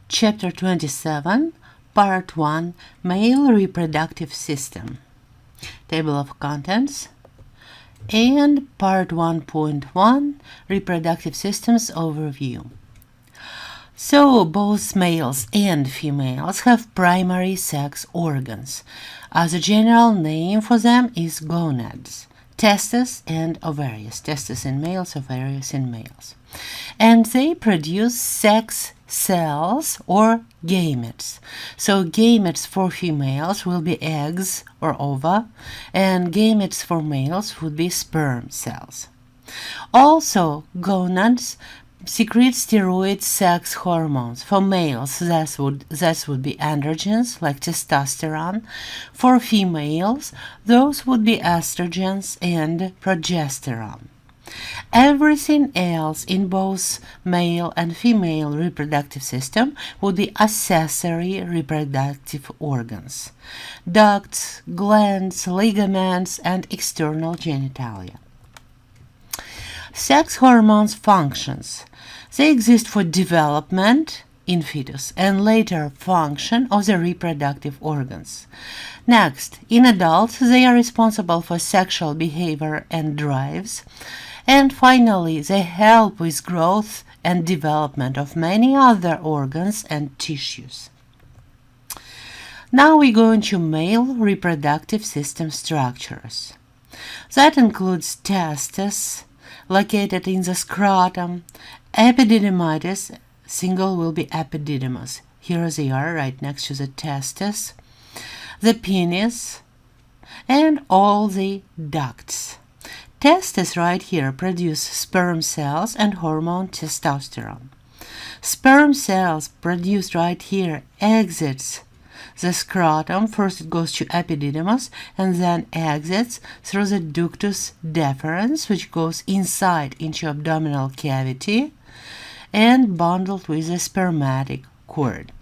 Chapter 27, Part 1, Male Reproductive System. Table of Contents. And Part 1.1, Reproductive Systems Overview. So, both males and females have primary sex organs. As a general name for them is gonads, testes and ovaries. Testes in males, ovaries in males. And they produce sex cells or gametes. So gametes for females will be eggs or ova, and gametes for males would be sperm cells. Also, gonads secrete steroid sex hormones. For males, that would be androgens like testosterone. For females, those would be estrogens and progesterone. Everything else in both male and female reproductive system would be accessory reproductive organs: ducts, glands, ligaments, and external genitalia. Sex hormones functions. They exist for development in fetus and later function of the reproductive organs. Next, in adults, they are responsible for sexual behavior and drives. And finally, they help with growth and development of many other organs and tissues. Now we go into male reproductive system structures. That includes testes, located in the scrotum, epididymitis, single will be epididymis. Here they are, right next to the testes, the penis, and all the ducts. Testes right here produce sperm cells and hormone testosterone. Sperm cells produced right here exits the scrotum. First it goes to epididymis and then exits through the ductus deferens, which goes inside into abdominal cavity and bundled with the spermatic cord.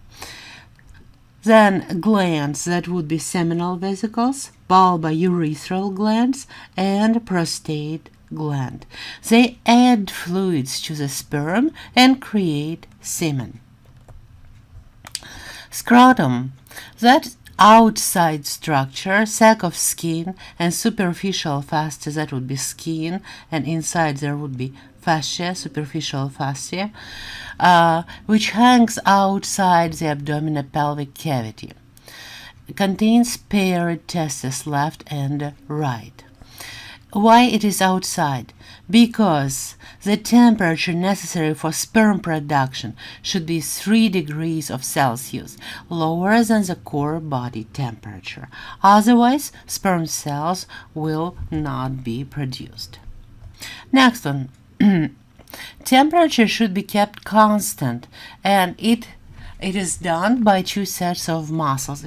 Then glands, that would be seminal vesicles, bulbourethral glands, and prostate gland. They add fluids to the sperm and create semen. Scrotum, that outside structure, sac of skin and superficial fascia, that would be skin, and inside there would be fascia, superficial fascia, which hangs outside the abdominopelvic cavity. It contains paired testes left and right. Why it is outside? Because the temperature necessary for sperm production should be 3 degrees of Celsius, lower than the core body temperature. Otherwise, sperm cells will not be produced. Next one. Temperature should be kept constant, and it is done by 2 sets of muscles.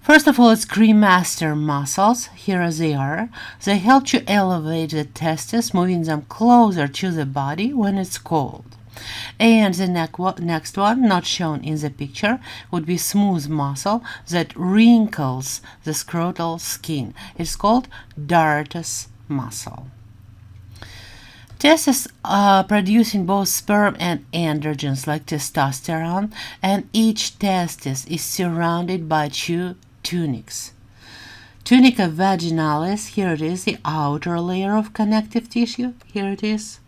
First of all, it's cremaster muscles. Here they are. They help to elevate the testes, moving them closer to the body when it's cold. And the next one, not shown in the picture, would be smooth muscle that wrinkles the scrotal skin. It's called Dartus Muscle. Testes are producing both sperm and androgens like testosterone, and each testis is surrounded by 2 tunics. Tunica vaginalis, here it is, the outer layer of connective tissue, here it is,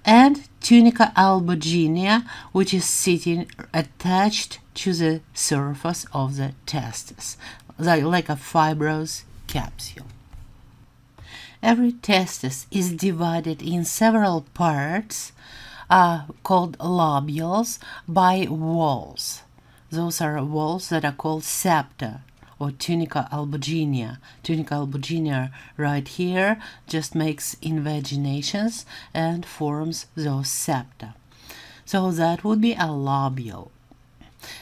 and tunica albuginea, which is sitting attached to the surface of the testis, like a fibrous capsule. Every testis is divided in several parts called lobules by walls. Those are walls that are called septa or tunica albuginea. Tunica albuginea right here just makes invaginations and forms those septa. So that would be a lobule.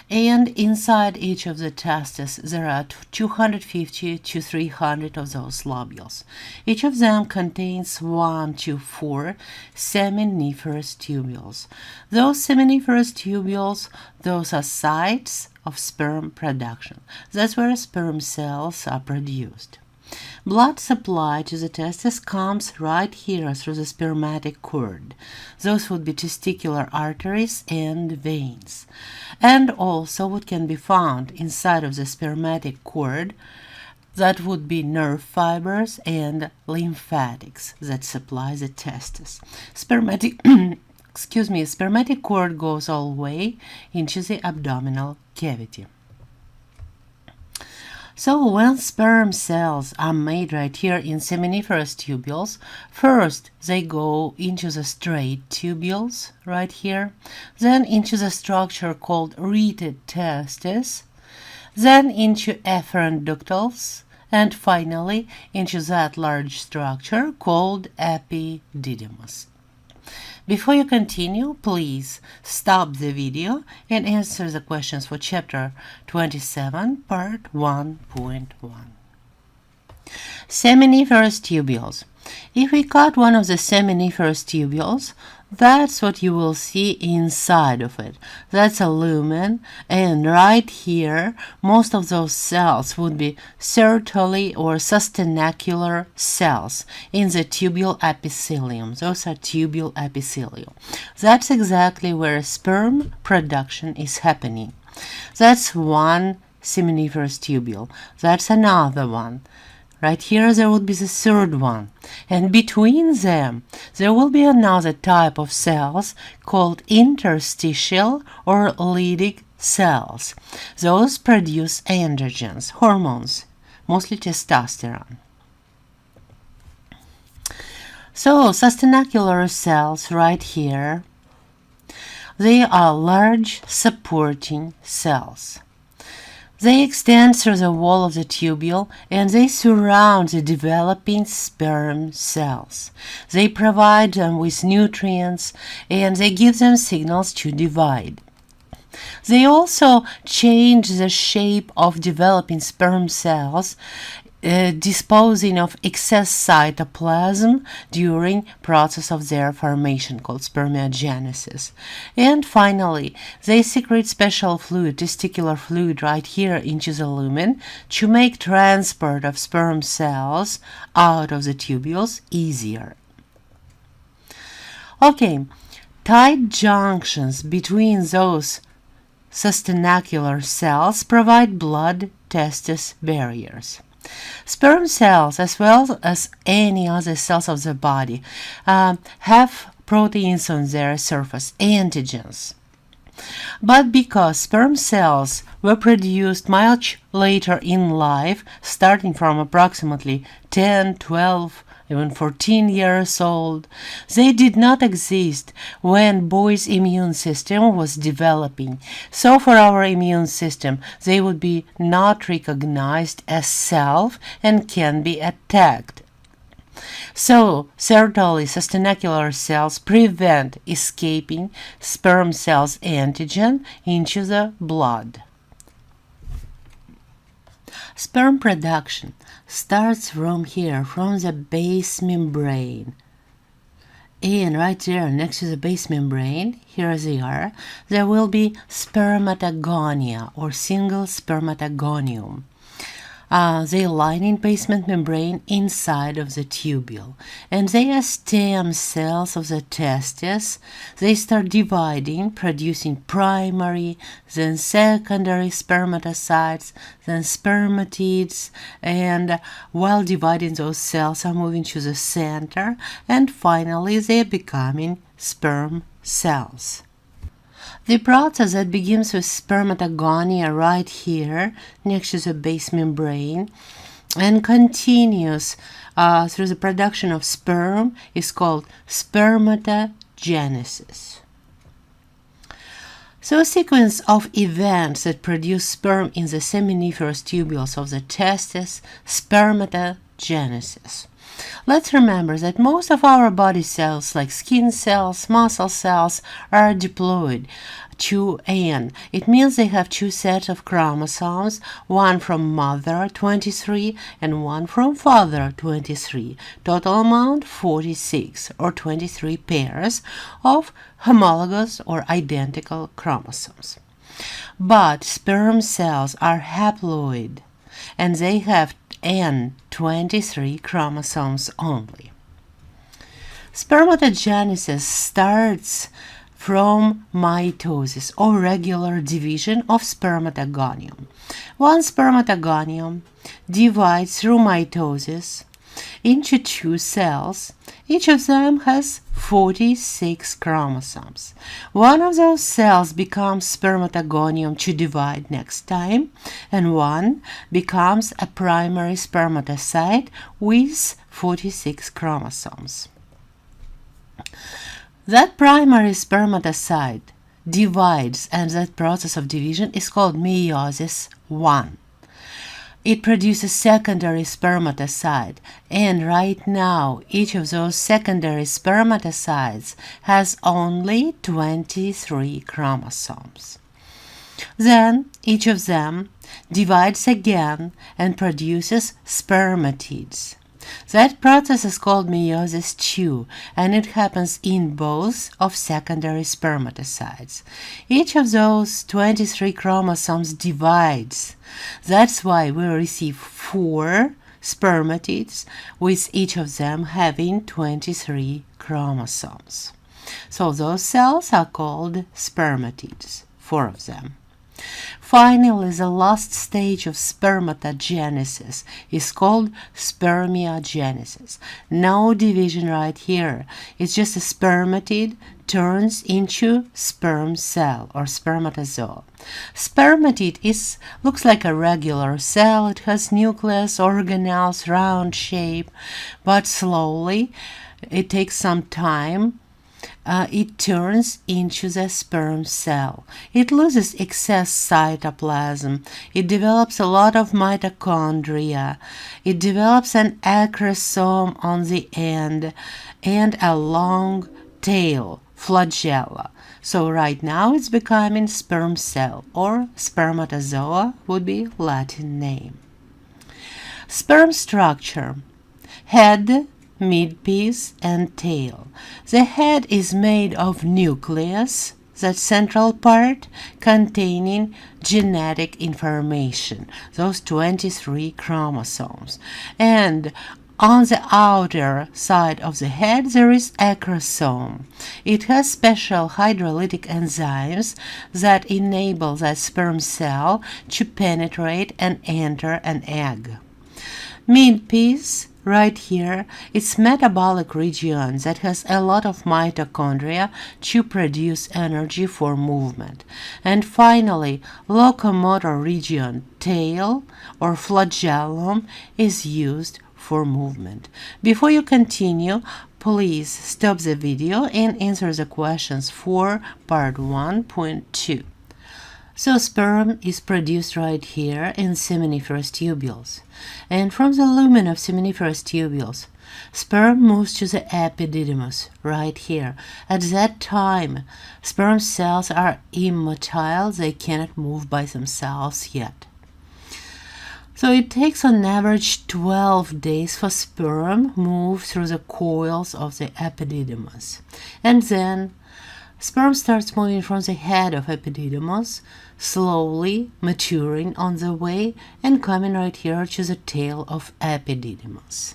And inside each of the testes there are 250 to 300 of those lobules. Each of them contains 1 to 4 seminiferous tubules. Those seminiferous tubules, those are sites of sperm production. That's where sperm cells are produced. Blood supply to the testes comes right here through the spermatic cord. Those would be testicular arteries and veins. And also what can be found inside of the spermatic cord, that would be nerve fibers and lymphatics that supply the testes. Spermatic cord goes all the way into the abdominal cavity. So when sperm cells are made right here in seminiferous tubules, first they go into the straight tubules right here, then into the structure called reeded testes, then into efferent ductals, and finally into that large structure called epididymis. Before you continue, please stop the video and answer the questions for Chapter 27, Part 1.1. Seminiferous tubules. If we cut one of the seminiferous tubules, that's what you will see inside of it. That's a lumen, and right here, most of those cells would be sertoli or sustenacular cells in the tubule epithelium. Those are tubule epithelium. That's exactly where sperm production is happening. That's one seminiferous tubule. That's another one. Right here there would be the third one, and between them there will be another type of cells called interstitial or Leydig cells. Those produce androgens, hormones, mostly testosterone. So sustenacular cells right here, they are large supporting cells. They extend through the wall of the tubule and they surround the developing sperm cells. They provide them with nutrients and they give them signals to divide. They also change the shape of developing sperm cells, disposing of excess cytoplasm during process of their formation called spermiogenesis. And finally, they secrete special fluid, testicular fluid, right here into the lumen to make transport of sperm cells out of the tubules easier. Okay, tight junctions between those sustenacular cells provide blood-testis barriers. Sperm cells, as well as any other cells of the body, have proteins on their surface, antigens. But because sperm cells were produced much later in life, starting from approximately 10, 12, even 14 years old, they did not exist when boy's immune system was developing. So for our immune system, they would be not recognized as self and can be attacked. So sertoli sustenacular cells prevent escaping sperm cells' antigen into the blood. Sperm production starts from here, from the base membrane. And right there, next to the base membrane, here they are, there will be spermatogonia or single spermatogonium. They line in basement membrane inside of the tubule, and they are stem cells of the testes. They start dividing, producing primary, then secondary spermatocytes, then spermatids, and while dividing, those cells are moving to the center, and finally they are becoming sperm cells. The process that begins with spermatogonia right here next to the base membrane and continues through the production of sperm is called spermatogenesis. So a sequence of events that produce sperm in the seminiferous tubules of the testes, spermatogenesis. Let's remember that most of our body cells, like skin cells, muscle cells, are diploid, 2N. It means they have two sets of chromosomes, one from mother, 23, and one from father, 23. Total amount, 46, or 23 pairs of homologous or identical chromosomes. But sperm cells are haploid, and they have and 23 chromosomes only. Spermatogenesis starts from mitosis or regular division of spermatogonium. One spermatogonium divides through mitosis into two cells. Each of them has 46 chromosomes. One of those cells becomes spermatogonium to divide next time, and one becomes a primary spermatocyte with 46 chromosomes. That primary spermatocyte divides, and that process of division is called meiosis 1. It produces secondary spermatocyte, and right now each of those secondary spermatocytes has only 23 chromosomes. Then each of them divides again and produces spermatids. That process is called meiosis 2, and it happens in both of secondary spermatocytes. Each of those 23 chromosomes divides. That's why we receive 4 spermatids, with each of them having 23 chromosomes. So those cells are called spermatids, 4 of them. Finally, the last stage of spermatogenesis is called Spermiagenesis. No division right here. It's just a spermatid turns into sperm cell or spermatozoa. Spermatid looks like a regular cell. It has nucleus, organelles, round shape, but slowly, it takes some time. It turns into the sperm cell. It loses excess cytoplasm. It develops a lot of mitochondria. It develops an acrosome on the end and a long tail, flagella. So right now it's becoming sperm cell, or spermatozoa would be Latin name. Sperm structure: head, midpiece, and tail. The head is made of nucleus, that central part containing genetic information, those 23 chromosomes. And on the outer side of the head there is acrosome. It has special hydrolytic enzymes that enable that sperm cell to penetrate and enter an egg. Midpiece, right here, it's metabolic region that has a lot of mitochondria to produce energy for movement. And finally, locomotor region, tail or flagellum, is used for movement. Before you continue, please stop the video and answer the questions for part 1.2. So sperm is produced right here in seminiferous tubules. And from the lumen of seminiferous tubules, sperm moves to the epididymis right here. At that time, sperm cells are immotile. They cannot move by themselves yet. So it takes on average 12 days for sperm move through the coils of the epididymis. And then sperm starts moving from the head of epididymis, slowly maturing on the way and coming right here to the tail of epididymis.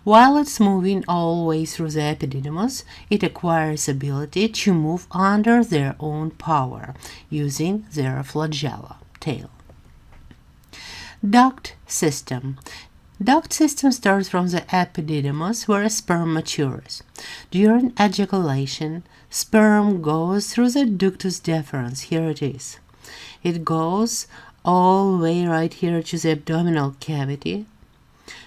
While it's moving all the way through the epididymis, it acquires ability to move under their own power using their flagella, tail. Duct system. Duct system starts from the epididymis where sperm matures. During ejaculation, sperm goes through the ductus deferens. Here it is. It goes all the way right here to the abdominal cavity,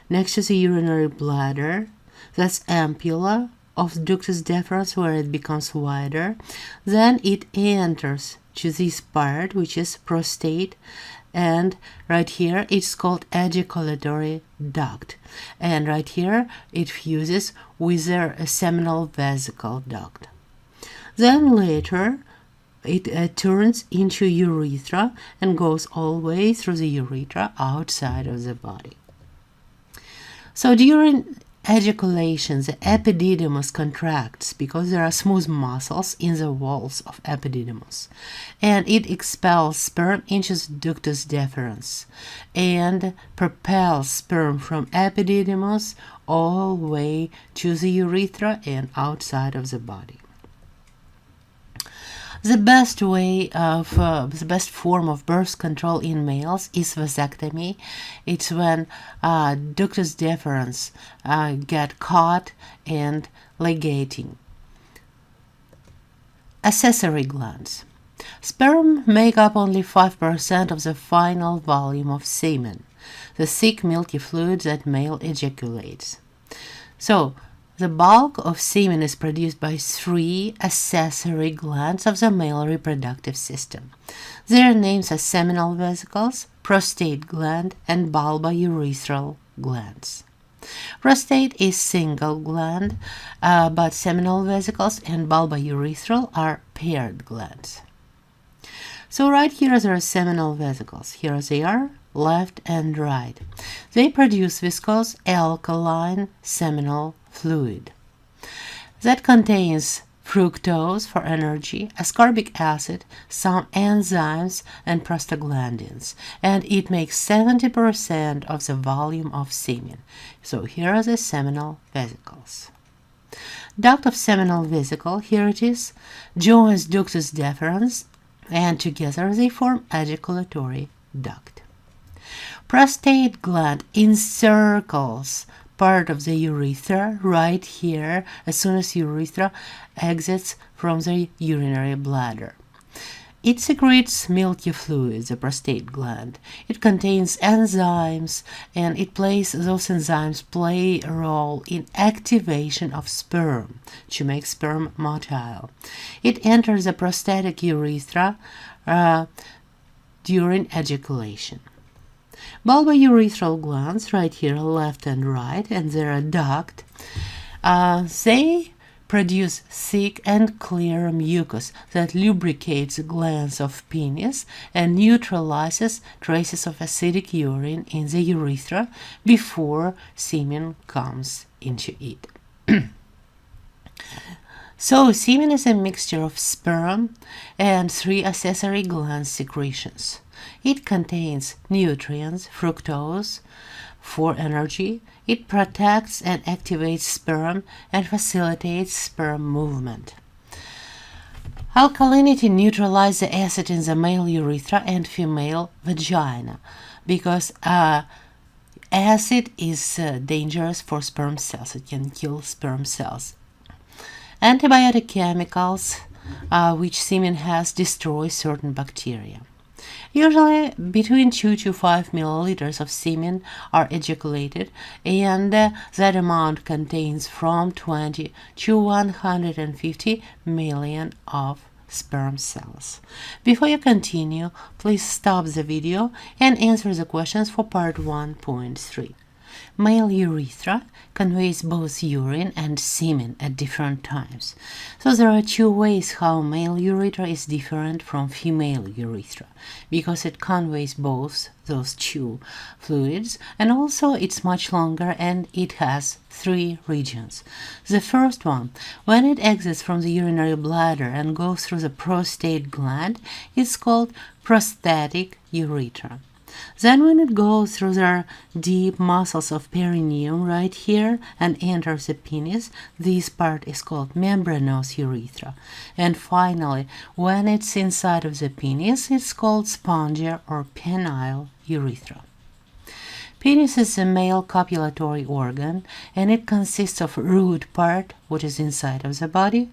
next to the urinary bladder. That's ampulla of ductus deferens where it becomes wider. Then it enters to this part, which is prostate, and right here it's called ejaculatory duct, and right here it fuses with their seminal vesicle duct. Then later it turns into urethra and goes all the way through the urethra outside of the body. So during ejaculation, the epididymis contracts because there are smooth muscles in the walls of epididymis, and it expels sperm into the ductus deferens and propels sperm from epididymis all the way to the urethra and outside of the body. The best form of birth control in males is vasectomy. It's when ductus deferens get caught and ligating. Accessory glands. Sperm make up only 5% of the final volume of semen, the thick milky fluid that male ejaculates. So, the bulk of semen is produced by 3 accessory glands of the male reproductive system. Their names are seminal vesicles, prostate gland, and bulbourethral glands. Prostate is single gland, but seminal vesicles and bulbourethral are paired glands. So right here there are seminal vesicles. Here they are, left and right. They produce viscous alkaline seminal fluid that contains fructose for energy, ascorbic acid, some enzymes, and prostaglandins, and it makes 70% of the volume of semen. So here are the seminal vesicles. Duct of seminal vesicle, here it is, joins ductus deferens, and together they form ejaculatory duct. Prostate gland encircles part of the urethra right here as soon as urethra exits from the urinary bladder. It secretes milky fluid, the prostate gland. It contains enzymes, and those enzymes play a role in activation of sperm to make sperm motile. It enters the prostatic urethra during ejaculation. Bulbourethral glands, right here, left and right, and they're a duct. They produce thick and clear mucus that lubricates the glands of penis and neutralizes traces of acidic urine in the urethra before semen comes into it. So, semen is a mixture of sperm and 3 accessory gland secretions. It contains nutrients, fructose for energy. It protects and activates sperm and facilitates sperm movement. Alkalinity neutralizes the acid in the male urethra and female vagina because acid is dangerous for sperm cells. It can kill sperm cells. Antibiotic chemicals which semen has destroy certain bacteria. Usually between 2 to 5 milliliters of semen are ejaculated, and that amount contains from 20 to 150 million of sperm cells. Before you continue, please stop the video and answer the questions for part 1.3. Male urethra conveys both urine and semen at different times. So there are 2 ways how male urethra is different from female urethra, because it conveys both those 2 fluids, and also it's much longer and it has 3 regions. The first one, when it exits from the urinary bladder and goes through the prostate gland, is called prostatic urethra. Then when it goes through the deep muscles of perineum right here and enters the penis, this part is called membranous urethra. And finally, when it's inside of the penis, it's called spongial or penile urethra. Penis is a male copulatory organ, and it consists of root part, which is inside of the body,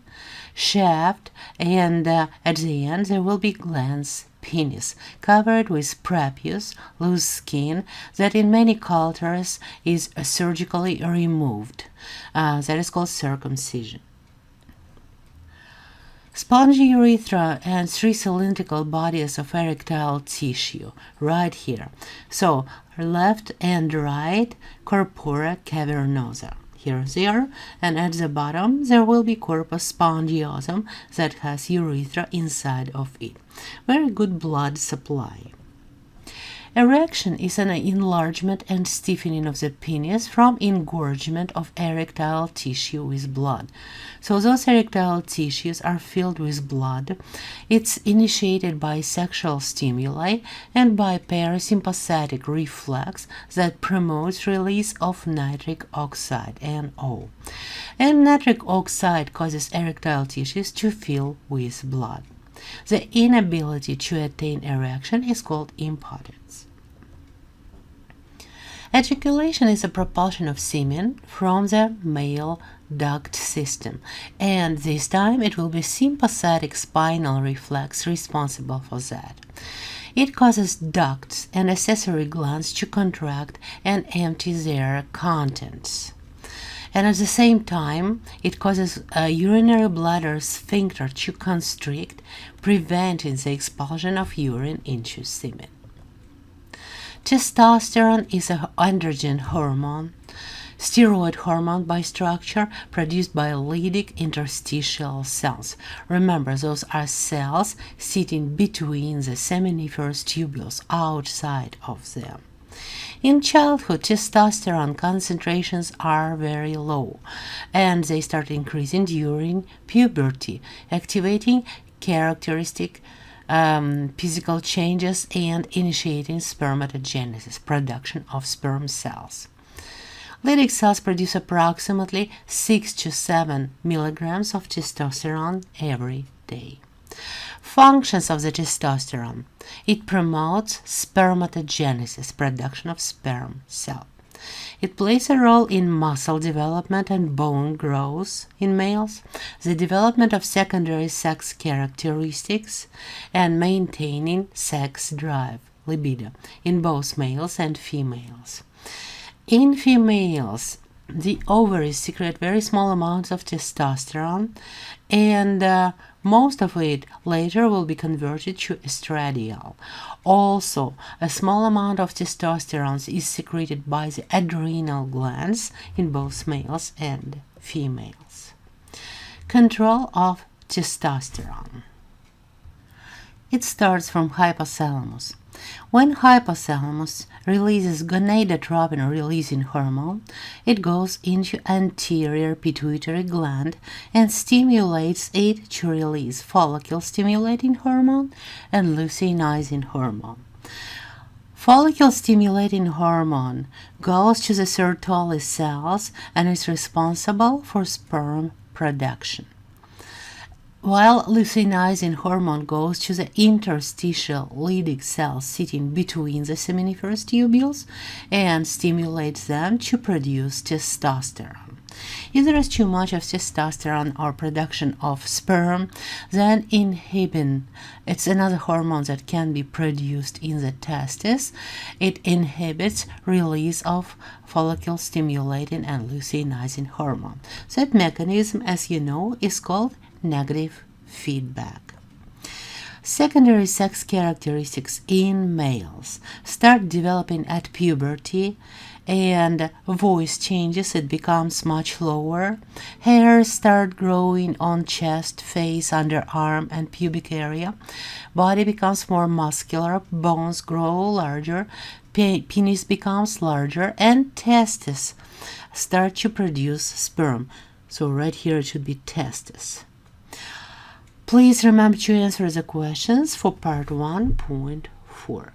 shaft, and at the end there will be glans. Penis, covered with prepuce, loose skin that in many cultures is surgically removed. That is called circumcision. Spongy urethra and 3 cylindrical bodies of erectile tissue right here. So left and right corpora cavernosa. Here they are, and at the bottom there will be corpus spongiosum that has urethra inside of it. Very good blood supply. Erection is an enlargement and stiffening of the penis from engorgement of erectile tissue with blood. So those erectile tissues are filled with blood. It's initiated by sexual stimuli and by parasympathetic reflex that promotes release of nitric oxide, NO. And nitric oxide causes erectile tissues to fill with blood. The inability to attain erection is called impotence. Ejaculation is a propulsion of semen from the male duct system, and this time it will be sympathetic spinal reflex responsible for that. It causes ducts and accessory glands to contract and empty their contents. And at the same time, it causes a urinary bladder sphincter to constrict, preventing the expulsion of urine into semen. Testosterone is an androgen hormone, steroid hormone by structure, produced by Leydig interstitial cells. Remember, those are cells sitting between the seminiferous tubules, outside of them. In childhood, testosterone concentrations are very low, and they start increasing during puberty, activating characteristic physical changes and initiating spermatogenesis, production of sperm cells. Leydig cells produce approximately 6 to 7 milligrams of testosterone every day. Functions of the testosterone. It promotes spermatogenesis, production of sperm cell. It plays a role in muscle development and bone growth in males, the development of secondary sex characteristics, and maintaining sex drive, libido, in both males and females. In females, the ovaries secrete very small amounts of testosterone, and most of it later will be converted to estradiol. Also, a small amount of testosterone is secreted by the adrenal glands in both males and females. Control of testosterone. It starts from hypothalamus. When hypothalamus releases gonadotropin-releasing hormone, it goes into anterior pituitary gland and stimulates it to release follicle-stimulating hormone and luteinizing hormone. Follicle-stimulating hormone goes to the Sertoli cells and is responsible for sperm production, while luteinizing hormone goes to the interstitial Leydig cells sitting between the seminiferous tubules and stimulates them to produce testosterone. If there is too much of testosterone or production of sperm, then inhibin, it's another hormone that can be produced in the testes. It inhibits release of follicle-stimulating and luteinizing hormone. That mechanism, as you know, is called negative feedback. Secondary sex characteristics in males start developing at puberty, and voice changes. It becomes much lower. Hairs start growing on chest, face, underarm, and pubic area. Body becomes more muscular. Bones grow larger. Penis becomes larger, and testes start to produce sperm. So right here it should be testes. Please remember to answer the questions for part 1.4.